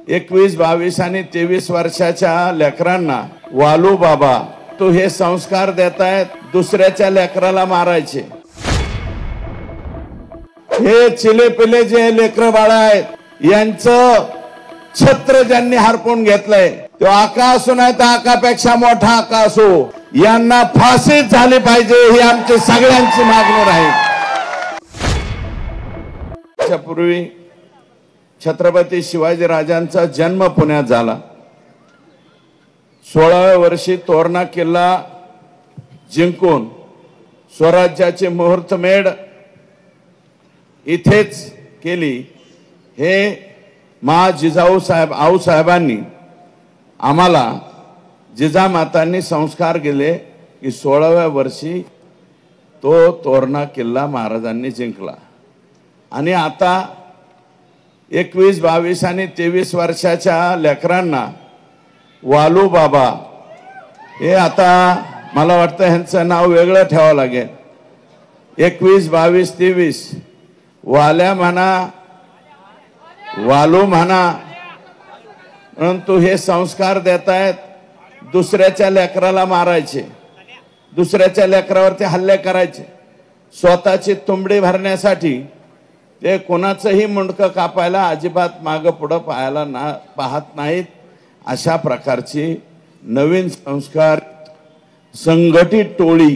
21, 22 आणि 23 वर्षाच्या लेकरांना वालू बाबा तो हे संस्कार देतायत, दुसऱ्याच्या लेकराला मारायचे। हे चिलेपिले जे लेकर बाळा आहेत यांचं छत्र ज्यांनी हरपून घेतलंय, तो आका असो नाही तर आकापेक्षा मोठा आका असो, यांना फाशीच झाली पाहिजे ही आमची सगळ्यांची मागणी राहील। पूर्वी छत्रपती शिवाजी राजांचा जन्म पुण्यात झाला। 16व्या वर्षी तोरणा किल्ला जिंकून स्वराज्याची मुहूर्तमेढ इथेच केली। हे मा जिजाऊ साहेब आऊसाहेबांनी आम्हाला जिजामातांनी संस्कार केले की 16व्या वर्षी तो तोरणा किल्ला महाराजांनी जिंकला। आणि आता 21, 22 आणि 23 वर्षाच्या लेकरांना वालू बाबा हे आता मला वाटतं ह्यांचं नाव वेगळं ठेवावं लागेल। 21, 22, 23 वाल्या म्हणा वालू म्हणा, परंतु हे संस्कार देतायत, दुसऱ्याच्या लेकराला मारायचे, दुसऱ्याच्या लेकरावरती हल्ले करायचे, स्वतःची तुंबडी भरण्यासाठी ते कोणाचंही मुंडकं कापायला अजिबात मागं पुढं पाहत नाहीत। अशा प्रकारची नवीन संस्कार संघटित टोळी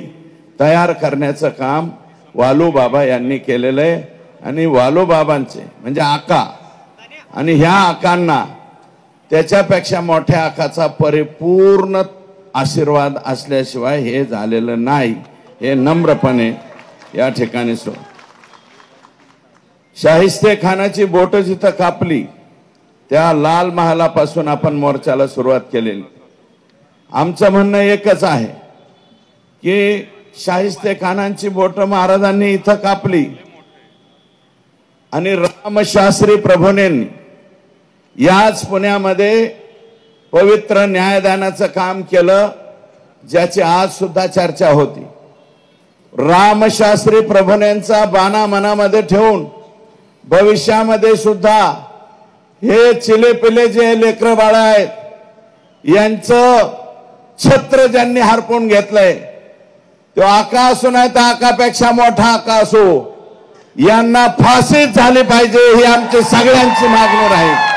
तयार करण्याचं काम वालू बाबा यांनी केलेलं आहे। आणि वालू बाबांचे म्हणजे आका आणि ह्या आकांना त्याच्यापेक्षा मोठ्या आकाचा परिपूर्ण आशीर्वाद असल्याशिवाय हे झालेलं नाही, हे नम्रपणे या ठिकाणी सो। शाहिस्ते खानाची बोट जिथं कापली त्या लाल महालापासून आपण मोर्चाला सुरुवात केलेली। आमचं म्हणणं एकच आहे की शाहिस्ते खानांची बोट महाराजांनी इथं कापली आणि रामशास्त्री प्रभूंनी याच पुण्यामध्ये पवित्र न्यायदानाचं काम केलं, ज्याची आज सुद्धा चर्चा होती। रामशास्त्री प्रभूंचा बाणा मनामध्ये ठेवून भविष्यामध्ये सुद्धा हे चिलेपिले जे लेकर बाळा आहेत यांचं छत्र ज्यांनी हरपून घेतलंय, तो आका असो नाही तर आकापेक्षा मोठा आका असो, यांना फाशीच झाली पाहिजे ही आमची सगळ्यांची मागणी राहील।